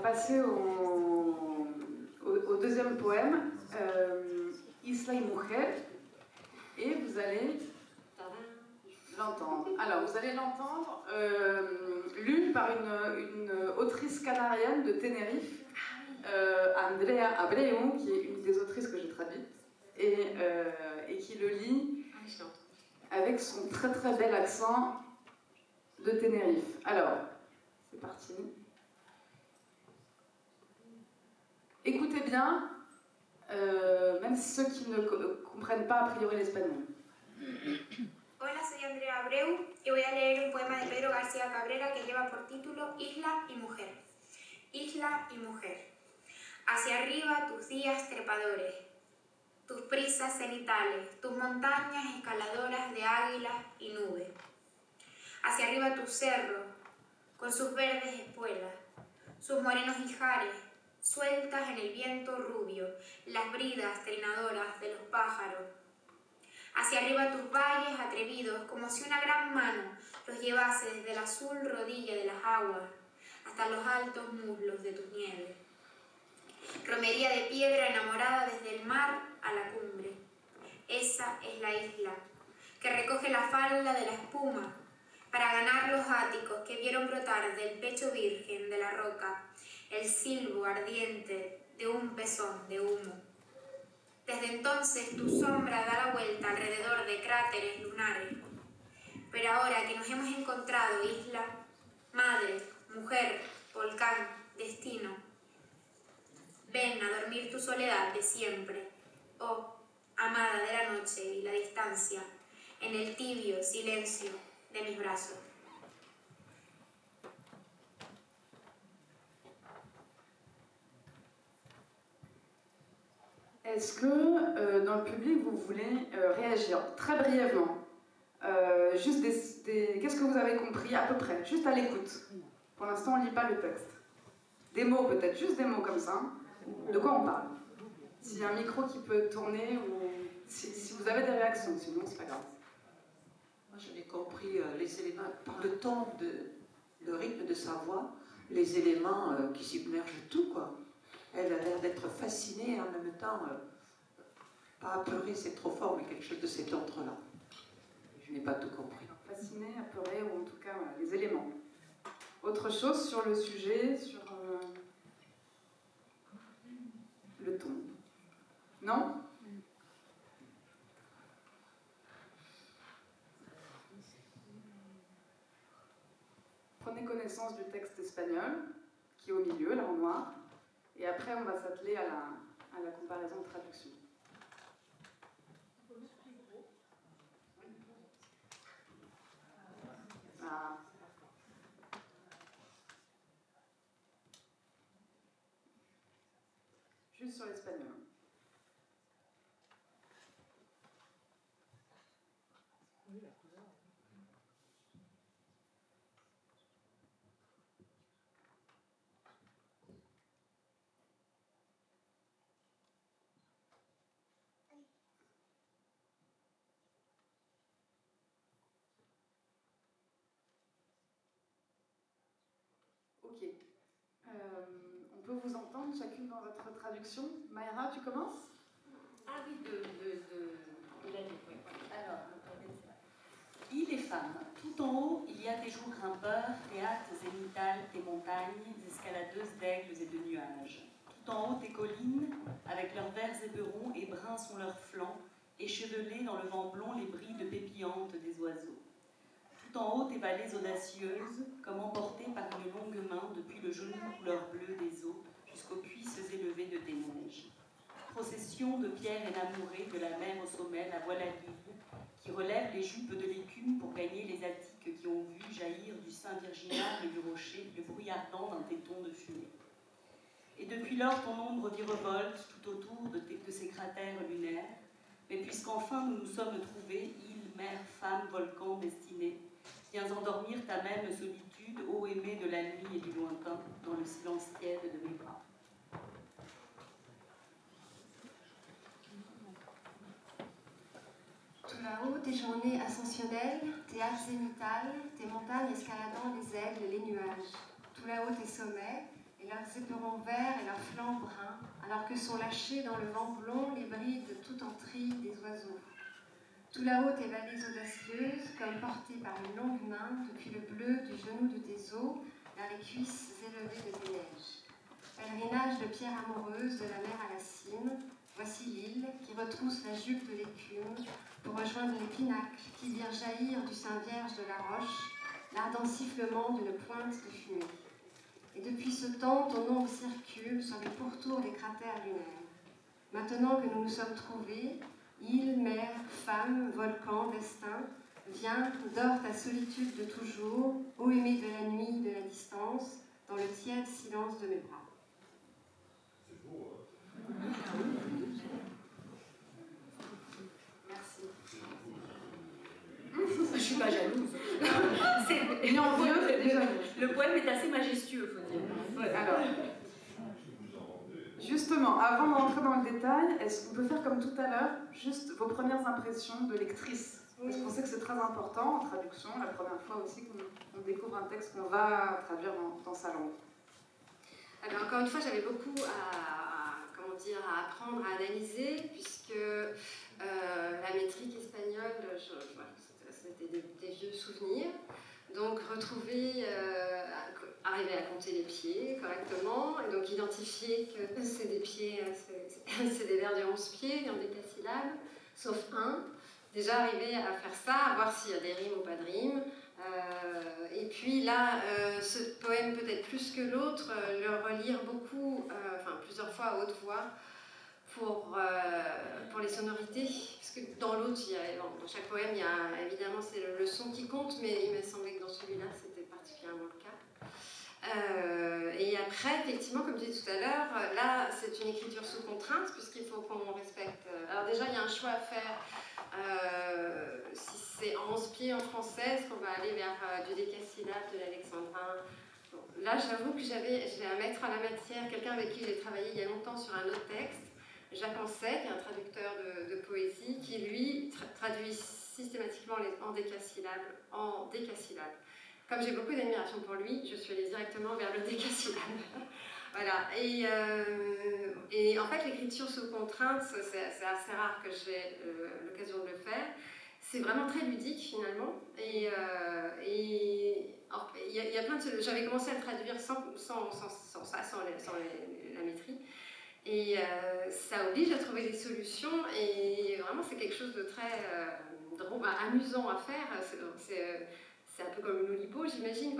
passer au deuxième poème, Isla y Mujer, et vous allez l'entendre. Alors, vous allez l'entendre lue par une autrice canarienne de Tenerife, Andrea Abreu, qui est une des autrices que j'ai traduites, et qui le lit avec son très très bel accent de Tenerife. Alors, c'est parti. Écoutez bien, même ceux qui ne comprennent pas a priori l'espagnol. Hola, soy Andrea Abreu y voy a leer un poema de Pedro García Cabrera que lleva por título Isla y Mujer. Isla y mujer. Hacia arriba tus días trepadores, tus prisas cenitales, tus montañas escaladoras de águilas y nubes. Hacia arriba tus cerros, con sus verdes espuelas, sus morenos ijares, sueltas en el viento rubio, las bridas trinadoras de los pájaros. Hacia arriba tus valles atrevidos, como si una gran mano los llevase desde la azul rodilla de las aguas hasta los altos muslos de tus nieves. Romería de piedra enamorada desde el mar a la cumbre. Esa es la isla, que recoge la falda de la espuma para ganar los áticos que vieron brotar del pecho virgen de la roca el silbo ardiente de un pezón de humo. Desde entonces tu sombra da la vuelta alrededor de cráteres lunares. Pero ahora que nos hemos encontrado, isla, madre, mujer, volcán, destino, ven a dormir tu soledad de siempre, oh, amada de la noche y la distancia, en el tibio silencio de mis brazos. Est-ce que dans le public vous voulez réagir très brièvement, juste qu'est-ce que vous avez compris à peu près, juste à l'écoute. Pour l'instant on ne lit pas le texte. Des mots peut-être, juste des mots comme ça. De quoi on parle? S'il y a un micro qui peut tourner, ou si vous avez des réactions, sinon c'est pas grave. Moi je n'ai compris les éléments, par le ton, le rythme de sa voix, les éléments qui submergent tout, quoi. Elle a l'air d'être fascinée et en même temps, pas apeurée, c'est trop fort, mais quelque chose de cet ordre-là. Je n'ai pas tout compris. Fascinée, apeurée, ou en tout cas, voilà, les éléments. Autre chose sur le sujet, sur le ton? Non? Prenez connaissance du texte espagnol, qui est au milieu, là en noir, et après on va s'atteler à la comparaison de traduction. Ah. Juste sur l'espagnol. Oui, la couleur. Ok. On peut vous entendre chacune dans votre traduction. Maëra, tu commences? Ah oui, de la vie, oui. Alors, îles et femmes. Tout en haut, il y a des jours grimpeurs, des hâtes zénithales, des montagnes, des escaladeuses d'aigles et de nuages. Tout en haut, des collines, avec leurs verts éperons et bruns sont leurs flancs, échevelés dans le vent blond les brides pépillantes des oiseaux. Tout en haut, des vallées audacieuses, comme emportées par une longue main depuis le genou couleur bleue des eaux jusqu'aux cuisses élevées de des neiges. Procession de pierres énamourées de la mer au sommet, la voile à l'île, qui relève les jupes de l'écume pour gagner les attiques qui ont vu jaillir du sein virginal et du rocher le bruit ardent d'un téton de fumée. Et depuis lors, ton ombre virevolte tout autour de ces cratères lunaires, mais puisqu'enfin nous nous sommes trouvés, île, mer, femme, volcan, destinée, viens endormir ta même solitude, ô aimée de la nuit et du lointain, dans le silence tiède de mes bras. Tout là-haut, tes journées ascensionnelles, tes hâtes zénithales, tes montagnes escaladant les aigles, les nuages. Tout là-haut, tes sommets, et là leurs éperons verts et leurs flancs bruns, alors que sont lâchés dans le vent blond les brides tout en trille des oiseaux. Tout là-haut tes vallées audacieuses, comme portées par une longue main, depuis le bleu du genou de tes eaux, vers les cuisses élevées de tes neiges. Pèlerinage de pierres amoureuses de la mer à la cime, voici l'île qui retrousse la jupe de l'écume pour rejoindre les pinacles qui virent jaillir du sein vierge de la roche l'ardent sifflement d'une pointe de fumée. Et depuis ce temps, ton ombre circule sur les pourtours des cratères lunaires. Maintenant que nous nous sommes trouvés, île, mer, femme, volcan, destin, viens, dors ta solitude de toujours, ô aimé de la nuit, de la distance, dans le tiède silence de mes bras. C'est beau, hein? Merci. Je suis pas jalouse. Et en vieux, c'est déjà mieux. Le poème est assez majestueux, faut dire. Ouais. Alors, justement, avant d'entrer dans le détail, est-ce qu'on peut faire comme tout à l'heure, juste vos premières impressions de lectrice? Parce qu'on sait que c'est très important en traduction, la première fois aussi qu'on découvre un texte qu'on va traduire dans sa langue. Alors, encore une fois, j'avais beaucoup à apprendre, à analyser, puisque la métrique espagnole, c'était des vieux souvenirs. Donc, arriver à compter les pieds correctement, et donc identifier que c'est des pieds, c'est des vers de 11 pieds, en décasyllabes, sauf un. Déjà arriver à faire ça, à voir s'il y a des rimes ou pas de rimes. Et puis là, ce poème peut-être plus que l'autre, le relire beaucoup, plusieurs fois à haute voix, pour les sonorités. Parce que dans l'autre, dans chaque poème, il y a évidemment c'est le son qui compte, mais il m'a semblé que dans celui-là, c'était particulièrement le cas. Et après, effectivement, comme je disais tout à l'heure, là, c'est une écriture sous contrainte, puisqu'il faut qu'on respecte. Alors déjà, il y a un choix à faire. Si c'est en 11 pieds en français, est-ce qu'on va aller vers du décasyllabe, de l'alexandrin? Bon, là, j'avoue que j'ai un maître en la matière, quelqu'un avec qui j'ai travaillé il y a longtemps sur un autre texte, Jacques Ancet, qui est un traducteur de poésie, qui lui traduit systématiquement en décasyllabe. Comme j'ai beaucoup d'admiration pour lui, je suis allée directement vers le décasyllabe. Voilà. Et en fait, l'écriture sous contrainte, c'est assez rare que j'ai l'occasion de le faire. C'est vraiment très ludique finalement. Et il y a plein de... J'avais commencé à le traduire sans la métrie. Et ça oblige à trouver des solutions. Et vraiment, c'est quelque chose de très amusant à faire. C'est un peu comme une Oulipo, j'imagine,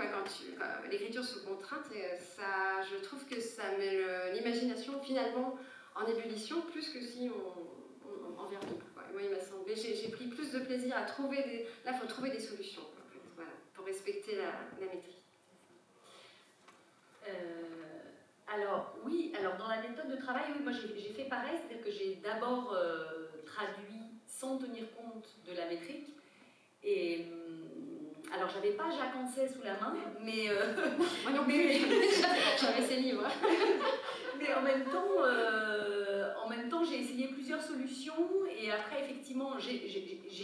l'écriture sous contrainte, je trouve que ça met l'imagination finalement en ébullition plus que si on verbe. Moi, il m'a semblé, j'ai pris plus de plaisir à trouver là, il faut trouver des solutions, voilà, pour respecter la maîtrise. Alors dans la méthode de travail, oui, moi j'ai fait pareil, c'est-à-dire que j'ai d'abord traduit sans tenir compte de la métrique. Et alors, j'avais pas Jacques Ancet sous la main, mais moi non plus, j'avais ses livres. Mais en même temps, j'ai essayé plusieurs solutions, et après, effectivement, j'ai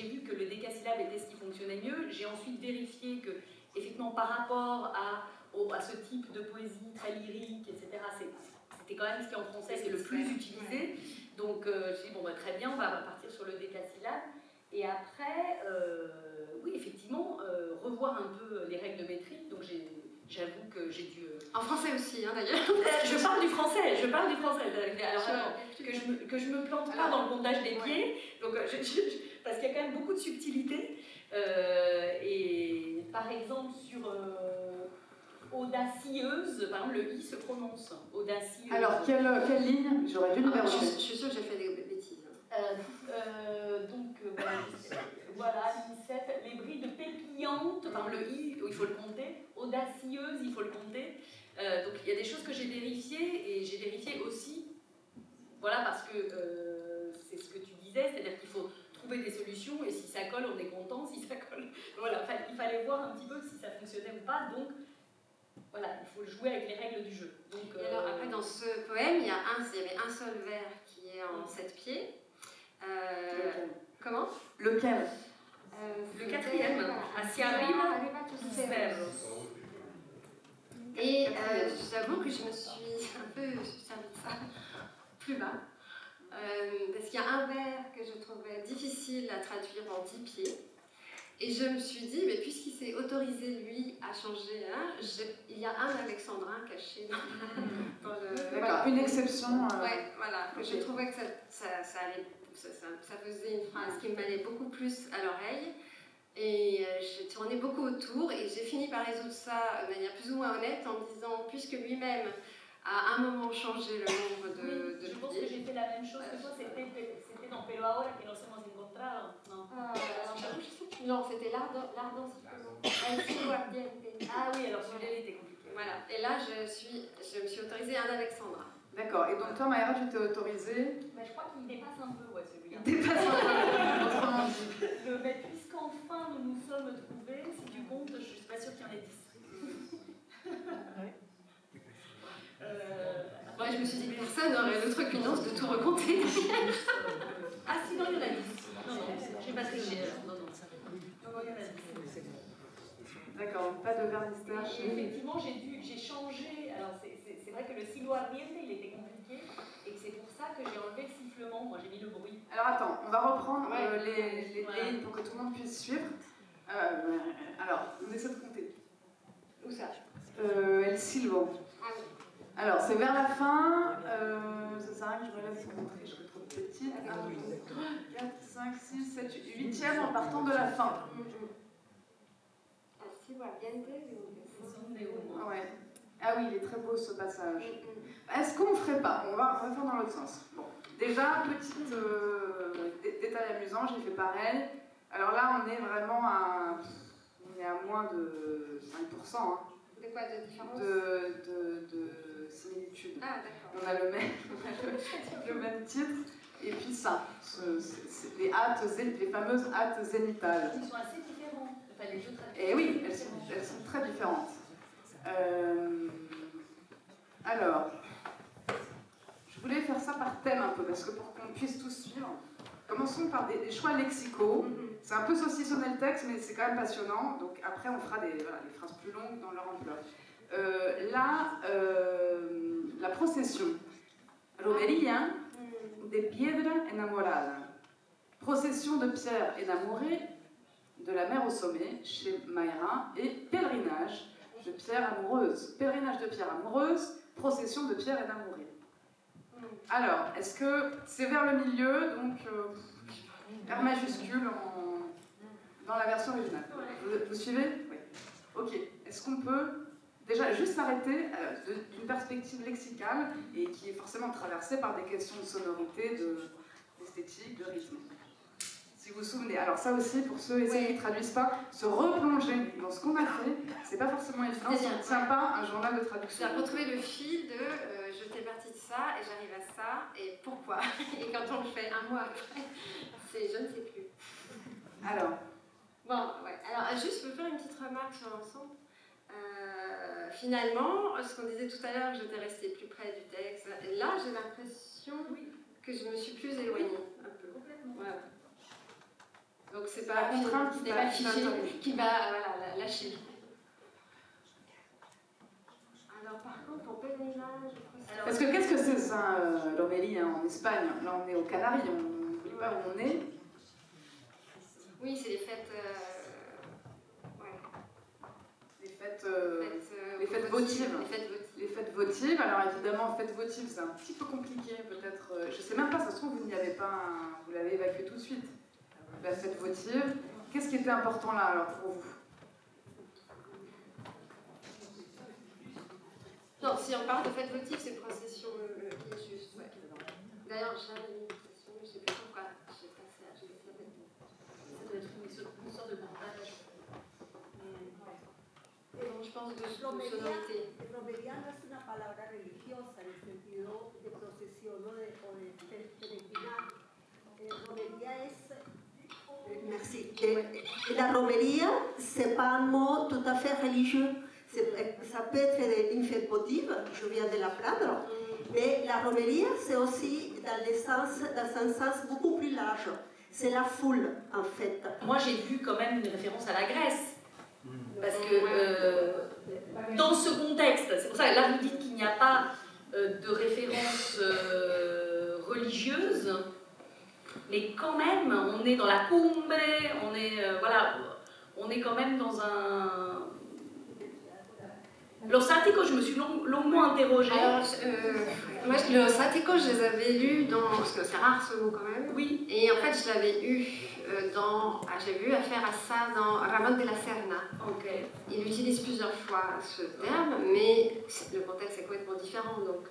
vu que le décasyllabe était ce qui fonctionnait mieux. J'ai ensuite vérifié que, effectivement, par rapport à ce type de poésie très lyrique, etc., c'était quand même ce qui en français est le plus utilisé. Donc, je me suis dit, bon, très bien, on va partir sur le décasyllabe. Et après, oui, effectivement, revoir un peu les règles de métrique. Donc j'avoue que j'ai dû... En français aussi, hein, d'ailleurs. Je parle du français. Alors, que je me plante pas dans le comptage des pieds, donc, parce qu'il y a quand même beaucoup de subtilité. Et par exemple, sur audacieuse, par exemple, le i se prononce. Audacieuse. Alors, quelle ligne? J'aurais dû le faire. Je suis sûre que j'ai fait des bêtises. Voilà, ligne 7, les brides pépillantes, enfin le i, il faut le compter, audacieuse, il faut le compter. Donc il y a des choses que j'ai vérifiées, et j'ai vérifié aussi, voilà, parce que c'est ce que tu disais, c'est-à-dire qu'il faut trouver des solutions, et si ça colle, on est content, si ça colle, voilà, il fallait voir un petit peu si ça fonctionnait ou pas, donc voilà, il faut jouer avec les règles du jeu. Donc, et alors après, dans ce poème, il y avait un seul vers qui est en 7 pieds. Comment? Lequel? Le quatrième, Hacia arriba tus cerros. Et j'avoue que je me suis un peu servi de ça plus bas. Parce qu'il y a un vers que je trouvais difficile à traduire en 10 pieds. Et je me suis dit, mais puisqu'il s'est autorisé, lui, à changer, il y a un alexandrin caché dans le... D'accord, Voilà. une exception. Ouais, voilà. Ok. Je trouvais que ça faisait une phrase qui m'allait beaucoup plus à l'oreille. Et j'ai tourné beaucoup autour et j'ai fini par résoudre ça de manière plus ou moins honnête en me disant, puisque lui-même a à un moment changé le nombre de Je pense que pieds. j'ai fait la même chose que toi, c'était dans Pero ahora que nos hemos encontrado. Non. Non, c'était l'ardent ardiente. Ah oui, alors celui-là il était compliqué. Voilà, et là je me suis autorisée un alexandrin. D'accord, et donc toi, Maëra, tu t'es autorisée. Mais je crois qu'il dépasse un peu, ouais, celui-là. Dépasse un peu, autrement dit. Mais puisqu'enfin nous nous sommes trouvés, si tu comptes, je suis pas sûre qu'il y en ait 10. Moi je me suis dit que personne n'aurait l'autre cuidance de tout recompter. Ah si, non, il y en a 10. Non, j'ai pas triché. Non, il y en a 10. D'accord, pas de vernisseur. Et effectivement, j'ai changé. Alors, c'est vrai que le silo ardiente, il était compliqué, et que c'est pour ça que j'ai enlevé le sifflement. Moi, j'ai mis le bruit. Alors attends, on va reprendre les Voilà. lignes pour que tout le monde puisse suivre. Alors, on essaie de compter. Où ça? El silbo. Ah oui. Alors, c'est vers la fin. Ça sert à rien que je me lève pour montrer, je serai trop petite. 1, 2, 3, 4, 5, 6, 7, 8e en partant de la fin. Ah ouais. Ah oui, il est très beau ce passage. Est-ce qu'on ne ferait pas? On va faire dans l'autre sens. Bon. Déjà, petit détail amusant, j'ai fait pareil. Alors là, on est vraiment à moins de 5%. Hein. De quoi, de différence? De similitude. Ah d'accord. On a le même titre. Et puis ça, c'est les fameuses hâtes zénithales. Ils sont assez différents. Enfin, les jeux traduits. Et oui, elles sont très différentes. Alors, je voulais faire ça par thème un peu, parce que pour qu'on puisse tous suivre, commençons par des choix lexicaux. C'est un peu saucissonner le texte, mais c'est quand même passionnant. Donc après, on fera des phrases plus longues dans leur ampleur. La procession. Romería de piedra enamorada. Procession de pierre énamourée de la mer au sommet, chez Maëra, et pèlerinage de pierre amoureuse. Pèlerinage de pierre amoureuse, procession de pierre énamourée. Alors, est-ce que c'est vers le milieu, donc R majuscule dans la version originale? Vous suivez? Oui. Ok. Est-ce qu'on peut déjà juste s'arrêter d'une perspective lexicale et qui est forcément traversée par des questions de sonorité, d'esthétique, de rythme? Si vous vous souvenez, alors ça aussi, pour ceux et celles qui ne traduisent pas, se replonger dans ce qu'on a fait, c'est pas forcément évident, si on ne tient pas un journal de traduction. C'est à retrouver le fil de j'étais partie de ça et j'arrive à ça et pourquoi. Et quand on le fait un mois après, c'est je ne sais plus. Alors. Bon, ouais. Alors juste, je peux faire une petite remarque sur l'ensemble. Finalement, ce qu'on disait tout à l'heure, j'étais restée plus près du texte. Et là, j'ai l'impression que je me suis plus éloignée un peu. Voilà. Donc c'est pas le fichier qui va lâcher. Alors par contre, en pèlerinage... Parce que qu'est-ce que c'est ça, l'Omélie en Espagne? Là, on est aux Canaries, on n'oublie pas où on est. Oui, c'est les fêtes... Les fêtes votives. Les fêtes votives. Alors évidemment, fêtes votives, c'est un petit peu compliqué, peut-être. Je sais même pas, ça se trouve, vous n'y avez pas... Vous l'avez évacué tout de suite. La fête votive. Qu'est-ce qui était important là, alors, pour vous? Non, si on parle de fête votive, c'est procession qui est juste. Ouais. D'ailleurs, j'avais une question, je ne sais plus pourquoi. J'ai passé la tête. Ça doit être une sorte de montage. Je pense de sonorité. Romería no es una palabra religiosa en el sentido de procesión o de peregrinar. Romería es... Merci. La romería, c'est pas un mot tout à fait religieux. Ça peut être une fête votive, je viens de l'apprendre, mais la romería, c'est aussi dans un sens beaucoup plus large. C'est la foule, en fait. Moi, j'ai vu quand même une référence à la Grèce. Parce que dans ce contexte. C'est pour ça que là vous dites qu'il n'y a pas de référence religieuse, mais quand même, on est dans la cumbre, on est, voilà, on est quand même dans un... Los Áticos, je me suis longuement interrogée. Alors, moi, Los Áticos, je les avais lus dans... Parce que c'est rare ce mot quand même. Oui. Et en fait, je l'avais eu dans... J'ai vu affaire à ça dans Ramón de la Serna. Ok. Il utilise plusieurs fois ce terme, mais le contexte est complètement différent. Donc,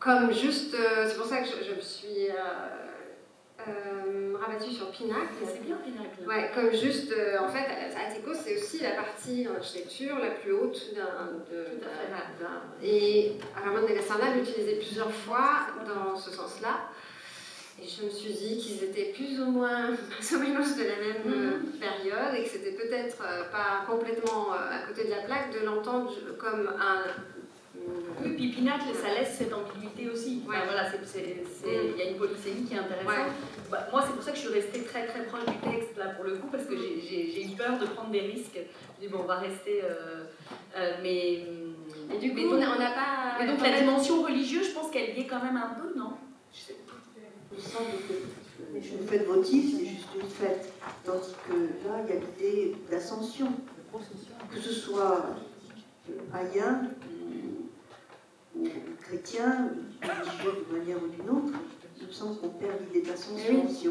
comme juste... c'est pour ça que je me suis... rabattue sur Pinacle. C'est bien Pinacle. Ouais, comme juste, en fait, Áticos, c'est aussi la partie en architecture la plus haute et Ramón de la Serna l'utilisait plusieurs fois dans ce sens-là. Et je me suis dit qu'ils étaient plus ou moins de la même période et que c'était peut-être pas complètement à côté de la plaque de l'entendre comme un... Oui, puis Pinacle, ça laisse cette ambiguïté aussi. Enfin, voilà, il y a une polysémie qui est intéressante. Ouais. Bah, moi, c'est pour ça que je suis restée très très proche du texte, là, pour le coup, parce que j'ai eu peur de prendre des risques. Je dis, bon, on va rester... mais du coup, on n'a pas... Mais donc, la dimension religieuse, je pense qu'elle y est quand même un peu, non? Il me semble que une fête votive, c'est juste une fête. Tandis que là, il y a l'idée d'ascension. Que ce soit païen ou chrétien, ou religieux d'une manière ou d'une autre, il me semble qu'on perd l'idée d'ascension si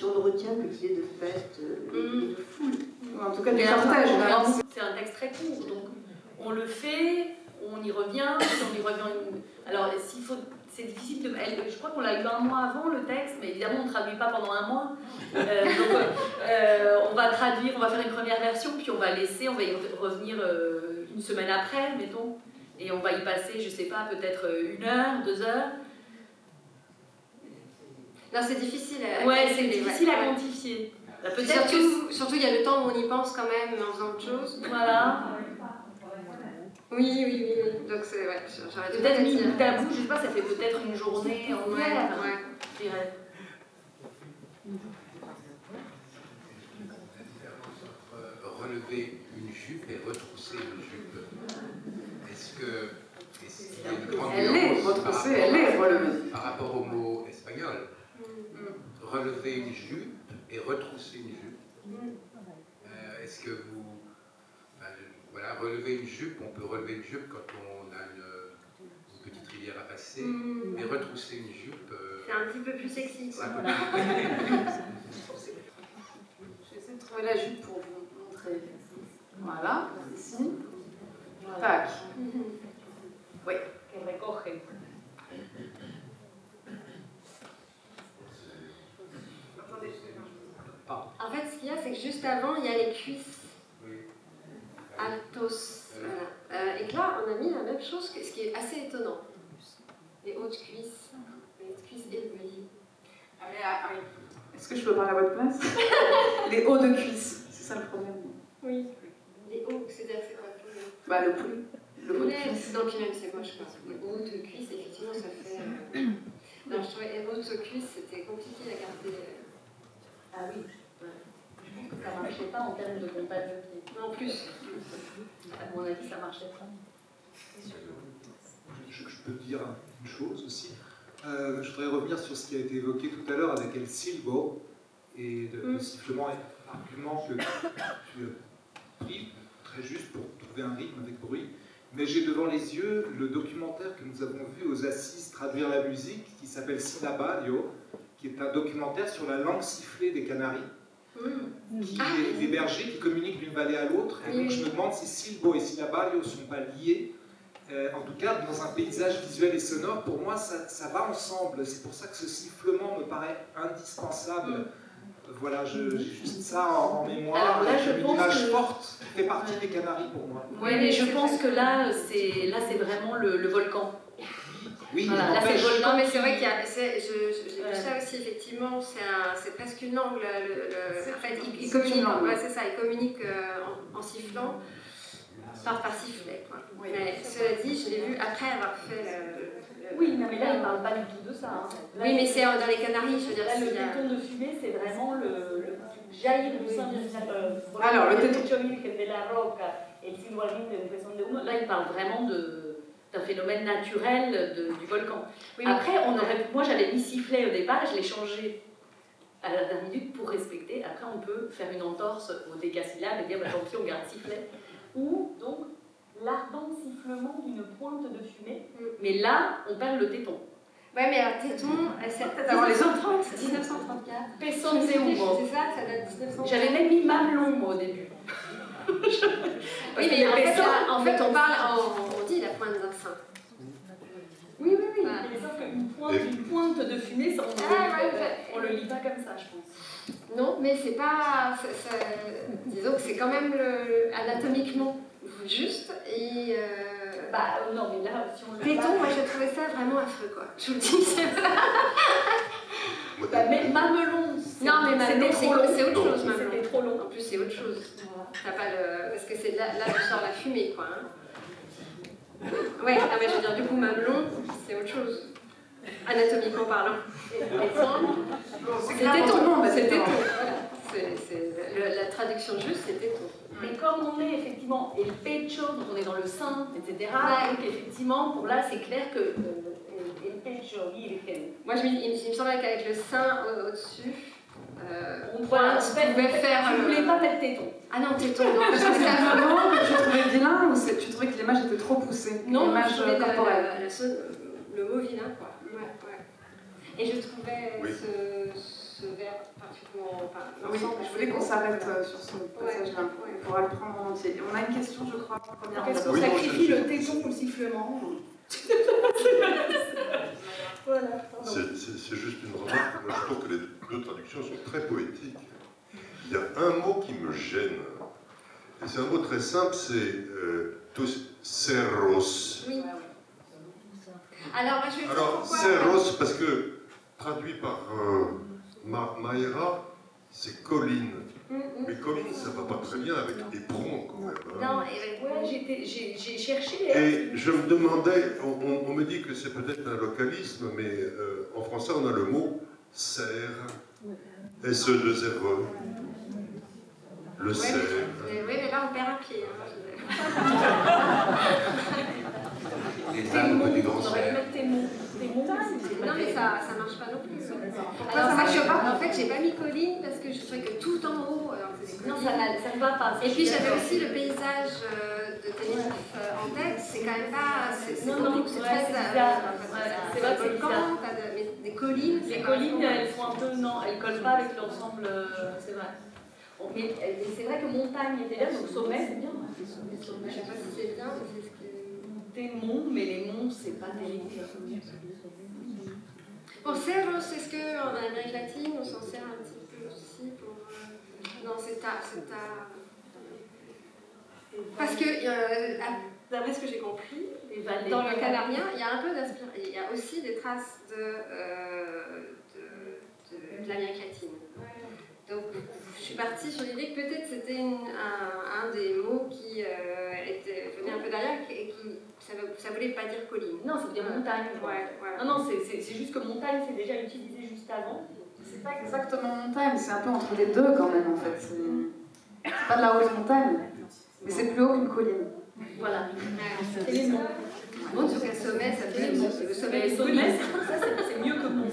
on ne retient que l'idée de fête et de foule. En tout cas, du partage. C'est un texte très court, donc on le fait, on y revient, on y revient. Alors, s'il faut... C'est difficile de... Je crois qu'on l'a eu un mois avant, le texte, mais évidemment, on ne traduit pas pendant un mois. Donc, on va traduire, on va faire une première version, puis on va laisser, on va y revenir une semaine après, mettons, et on va y passer, je ne sais pas, peut-être 1 heure, 2 heures. Non, c'est difficile à ouais, c'est difficile à quantifier. Surtout, il y a le temps où on y pense quand même en faisant autre chose. Voilà. Oui. Donc c'est ouais, j'aurais peut-être mis bout à bout, je sais pas, ça fait peut-être une journée entière, je dirais. Relever une jupe et retrousser une jupe. Est-ce qu'il y a une grande elle est retroussée, elle est relevée. Par rapport au mot espagnol, relever une jupe et retrousser une jupe. Est-ce que vous... Voilà, relever une jupe, on peut relever une jupe quand on a une petite rivière à passer, mais retrousser une jupe... C'est un petit peu plus sexy, quoi. J'essaie de trouver la jupe pour vous montrer. Voilà, ici. Tac. Oui. En fait, ce qu'il y a, c'est que juste avant, il y a les cuisses. Altos. Voilà. Et que là, on a mis la même chose, ce qui est assez étonnant. Les hautes cuisses. Les hautes cuisses élevées. Oui. Est-ce que je peux parler à votre place? Les hauts de cuisse, c'est ça le problème. Oui. Les hauts, c'est-à-dire c'est quoi le problème? Bah le poulet. Le haut de cuisse. Non, puis même c'est moche quoi. Les hautes cuisses, effectivement, ça fait... Non, je trouvais les hautes cuisses, c'était compliqué à garder. Ah oui. Je pense que ça ne marchait pas en termes de comptage de pied. En plus. À mon avis, ça ne marchait pas. Je peux dire une chose aussi. Je voudrais revenir sur ce qui a été évoqué tout à l'heure avec El Silbo et le sifflement, argument que tu as pris très juste pour trouver un rythme avec bruit. Mais j'ai devant les yeux le documentaire que nous avons vu aux Assises traduire la musique qui s'appelle Sinabadio, qui est un documentaire sur la langue sifflée des Canaries. Des bergers qui communiquent d'une vallée à l'autre. Et donc je me demande si Silbo et Sinabadio ne sont pas liés. En tout cas, dans un paysage visuel et sonore, pour moi, ça va ensemble. C'est pour ça que ce sifflement me paraît indispensable. Voilà, j'ai juste ça en mémoire. Alors là, je une pense image que... forte qui fait partie des Canaries pour moi. Oui, mais je pense que là, c'est vraiment le volcan. Oui, voilà, là, c'est le volcan. Non, mais c'est vrai qu'il y a... J'ai vu ça aussi, effectivement. C'est presque une langue. En fait, ils communiquent. Ouais, c'est ça, ils communiquent en sifflant. Par sifflet, quoi. Oui. Mais cela dit, je l'ai vu après avoir fait Oui, non, mais là, il ne parle pas du tout de ça. Hein. Là, oui, mais c'est dans les Canaries, je veux dire. Là, le téton de fumée, c'est vraiment le jaillir du sang Alors, le téton. de la roca et le silvagine de impression de uno, là, il parle vraiment d'un phénomène naturel du volcan. Oui, après, moi, j'avais mis sifflet au départ, je l'ai changé à la dernière minute pour respecter. Après, on peut faire une entorse au décasyllabe et dire, bah, tant pis, on garde sifflet. Ou, donc, l'ardent sifflement d'une pointe de fumée. Mais là, on perd le téton. Ouais, mais alors téton, c'est avant les autres. 1934. Pesson de humo. C'est ça, ça date de 1934. J'avais même mis mamelon, moi, au début. Oui, mais en fait, on parle, on dit la pointe d'un sein. Oui. Mais sauf qu'une pointe de fumée, ça, on le lit pas comme ça, je pense. Non, mais c'est pas... disons que c'est quand même anatomiquement juste et... non, mais là, si on le... Téton, moi, je trouvais ça vraiment affreux, quoi. Je vous le dis, c'est pas... mais mamelon, non, mais mamelon, c'est autre chose, mamelon. C'était trop long. En plus, c'est autre chose. T'as pas le... Parce que c'est là tu sors la fumée, quoi. Hein. Ouais, non, mais je veux dire, du coup, mamelon, c'est autre chose. Anatomiquement parlant. C'est téton, c'est téton. Voilà. La traduction juste, c'est téton. Mais comme on est effectivement, et le pecho, donc on est dans le sein, etc., donc effectivement, pour là, c'est clair que le pecho, moi, il me semblait qu'avec le sein au-dessus, on pouvait faire... Je ne voulais pas mettre téton. Ah non, téton, non. Parce que c'était un moment que tu trouvais vilain ou tu trouvais que l'image était trop poussée? Non, l'image corporelle. Le mot vilain, quoi. Ouais. Et je trouvais ce verbe particulièrement... Oui, je voulais qu'on s'arrête sur ce passage-là. On pourra le prendre en entier. On a une question, je crois. Est-ce qu'on sacrifie le téton pour le sifflement? Voilà. C'est juste une remarque. Moi, je trouve que les deux traductions sont très poétiques. Il y a un mot qui me gêne. Et c'est un mot très simple, c'est tous cerros. Oui. Alors, je vais dire pourquoi. Cerros, parce que traduit par Maïra, c'est colline. Mais colline, ça va pas très bien avec éperon, quand même. Non, j'ai cherché. Et je me demandais, on me dit que c'est peut-être un localisme, mais en français, on a le mot serre, S-E-2-R-E. Le cerf. Oui, mais là, on perd un pied. Les âmes des grands cerfs. Non, mais ça marche pas non plus. Alors, ça marche pas. En fait, j'ai pas mis colline parce que je trouvais que tout en haut. Non, ça ne va pas. Et puis, j'avais aussi le paysage de Tenerife en tête. C'est quand même pas. C'est très. C'est vrai que c'est bizarre. T'as des collines. Les collines, elles font un peu. Non, elles collent pas avec l'ensemble. C'est vrai. Mais c'est vrai que montagne était bien, donc sommet, c'est bien. Je sais pas si c'est bien, mais c'est ce que. Des monts, mais les monts, c'est pas terrible. Bon, cerros, est-ce qu'en Amérique latine, on s'en sert un petit peu aussi pour... Non, c'est ta... Parce que, d'après ce que j'ai compris, dans le canarien, il y a un peu d'inspiration. Il y a aussi des traces de l'Amérique latine. Donc, je suis partie sur l'idée que peut-être c'était un des mots qui venait un peu derrière et qui ça voulait pas dire colline. Non, ça veut dire montagne. Ouais. Non, c'est juste que montagne, c'est déjà utilisé juste avant. C'est pas exactement montagne, c'est un peu entre les deux quand même en fait. C'est pas de la haute montagne, mais c'est plus haut qu'une colline. Voilà. C'est les mots. Bon, sur quel sommet, ça fait le sommet des collines. C'est mieux que mon.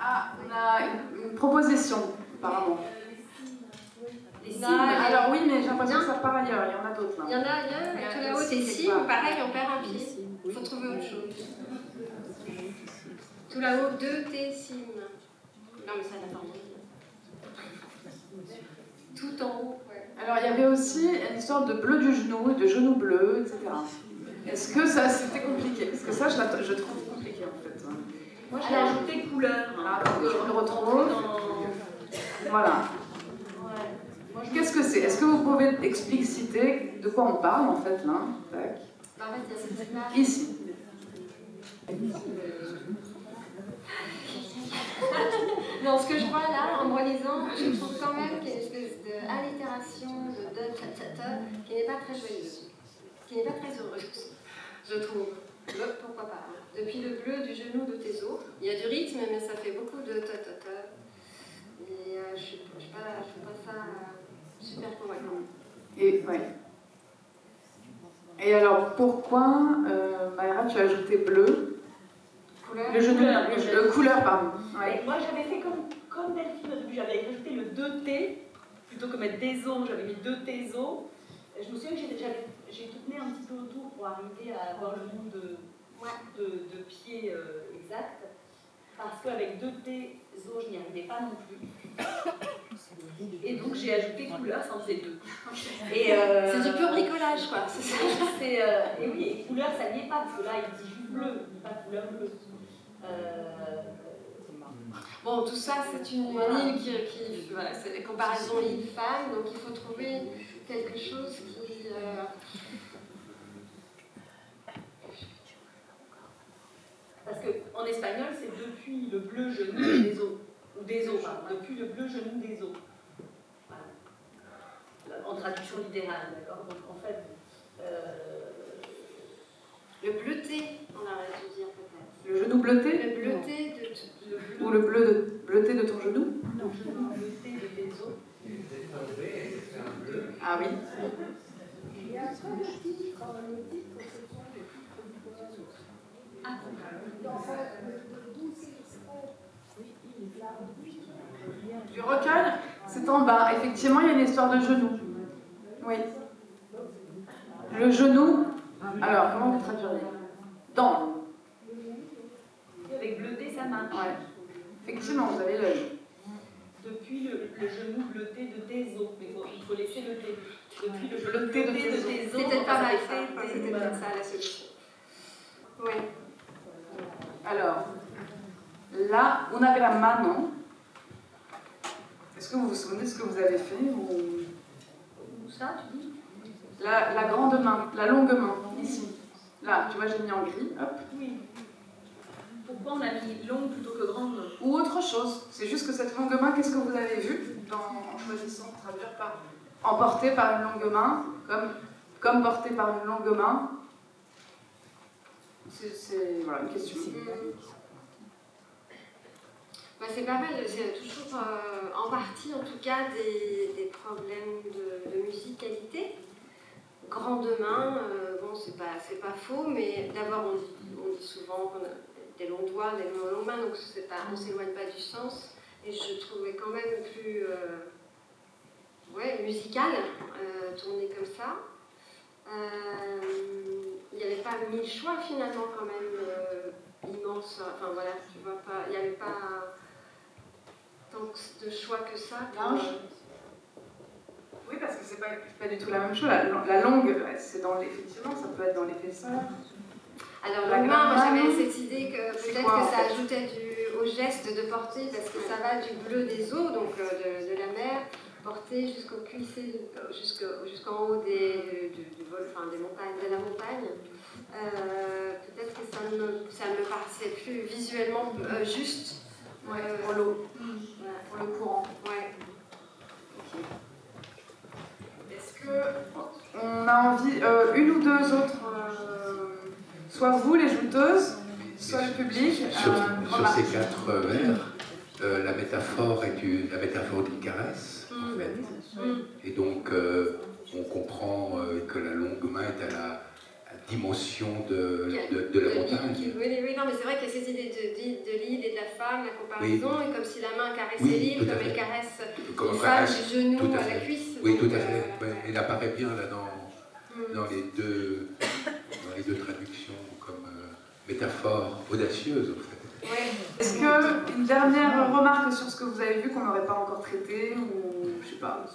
Ah, on a une proposition, apparemment. Les cimes. Alors oui, mais j'ai l'impression que ça part ailleurs, il y en a d'autres là. Il y en a, tout là-haut, des cimes, pareil, on perd un pied. Il faut trouver autre chose. Tout là-haut, 2 cimes. Non, mais ça n'a pas envie. Tout en haut, ouais. Alors il y avait aussi une histoire de bleu du genou, de genou bleu, etc. Est-ce que ça c'était compliqué? Parce que ça, je trouve compliqué en fait. Moi, j'ai ajouté couleur. Je le retrouve. Voilà. Qu'est-ce que c'est? Est-ce que vous pouvez expliciter de quoi on parle en fait là? Tac. En fait, il y a cette image. Ici. Non, ce que je vois là, en me relisant, je trouve quand même qu'il y a une espèce d'allitération de qui n'est pas très joyeuse. Qui n'est pas je trouve. Pourquoi pas. Depuis le bleu du genou de tes os. Il y a du rythme, mais ça fait beaucoup de ta-ta-ta. Et je ne suis pas ça super convaincant. Et, ouais. Et alors, pourquoi, Mayra, tu as ajouté bleu? Couleur. Le genou, couleur, pardon. Ouais. Moi, j'avais fait comme Delphine au début, j'avais rajouté le 2T, plutôt que mettre des os, j'avais mis 2 T-os. Je me souviens que j'ai tourné un petit peu autour pour arriver à avoir le nombre de pieds exact, parce qu'avec 2 T-os, je n'y arrivais pas non plus. Et donc j'ai ajouté couleur, ça en faisait 2. C'est du pur bricolage, quoi. Et oui, et couleur, ça n'y est pas, parce que là, il dit juste bleu, il dit pas couleur bleue. Bon, tout ça, c'est une île qui voilà, c'est la comparaison île-femme, donc il faut trouver quelque chose qui... Parce qu'en espagnol, c'est depuis le bleu genou des os, ou des os, pardon, depuis le bleu genou des os. Voilà. En traduction littérale, d'accord. Donc en fait... Le bleuté, on aurait dû dire peut-être. Le genou bleuté? Le bleuté de... Ou le bleuté de ton genou? Non, le genou bleuté de tes os. Ah oui. Et après, le titre, ce sont les titres du poème. Du recueil, c'est en bas. Effectivement, il y a une histoire de genou. Oui. Le genou. Alors, comment vous traduiriez? Dans. Avec bleuté, ça marche. Ouais. Effectivement, vous avez l'œil. Depuis le genou bleuté de tes os. Mais il faut laisser le T. Depuis le genou Bleuté de bleuté de tes os. C'est peut-être pas mal, ça. c'était peut-être ça la solution. Oui. Alors, là, on avait la mano. Est-ce que vous vous souvenez de ce que vous avez fait Où ça, tu dis? La grande main, la longue main, ici. Là, tu vois, j'ai mis en gris, hop. Oui. Pourquoi on a mis longue plutôt que grande? Ou autre chose. C'est juste que cette longue main, qu'est-ce que vous avez vu en choisissant de traduire par emporté par une longue main, comme porté par une longue main? C'est voilà, une question. Bah, c'est pas mal, c'est toujours en partie en tout cas des problèmes de musicalité. Grande main, bon c'est pas faux, mais d'abord on dit souvent qu'on a des longs doigts, des longues mains, donc on ne s'éloigne pas du sens. Et je trouvais quand même plus musical, tourné comme ça. Il n'y avait pas 1000 choix finalement quand même immenses. Enfin voilà, tu vois pas, il n'y avait pas tant de choix que ça. Oui, parce que c'est pas du tout la même chose. La longue, c'est effectivement, ça peut être dans l'épaisseur. Alors la main, moi j'avais cette idée que peut-être que ça ajoutait au geste de porter, parce que ça va du bleu des eaux, donc de la mer, porter jusqu'au cuissé, jusqu'en haut du vol, enfin des montagnes, de la montagne. Peut-être que ça me paraissait plus visuellement juste pour l'eau, pour le courant. Ouais. Est-ce qu'on a envie, une ou deux autres, soit vous les jouteuses, soit le public. Sur ces 4 vers, la métaphore est la métaphore d'une caresse, en fait. Et donc, on comprend que la longue main est à la dimension de la montagne. Oui, non, mais c'est vrai qu'il y a cette idée de l'île et de la femme, la comparaison, et comme si la main caressait l'île, comme elle caresse une femme du genou à la cuisse. Oui, tout à fait. Ouais, elle apparaît bien là dans les deux traductions comme métaphore audacieuse, en fait. Ouais. Est-ce qu'une dernière remarque sur ce que vous avez vu qu'on n'aurait pas encore traité, ou je sais pas.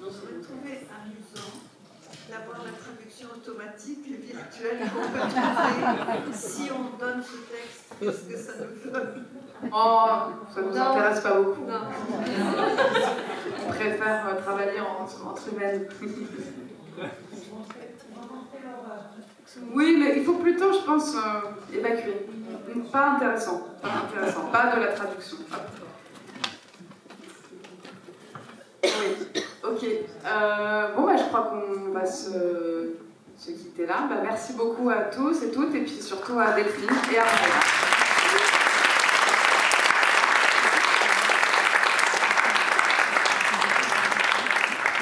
J'aurais trouvé amusant d'avoir la traduction automatique et virtuelle qu'on peut trouver si on donne ce texte. Qu'est-ce que ça nous donne? Oh, ça ne nous intéresse pas beaucoup. Non. On préfère travailler entre humaines. Oui, mais il faut plutôt, je pense, évacuer. Pas intéressant, pas de la traduction. Oui, ok. Bon, bah, je crois qu'on va se quitter là. Merci beaucoup à tous et toutes, et puis surtout à Delphine et à Maria.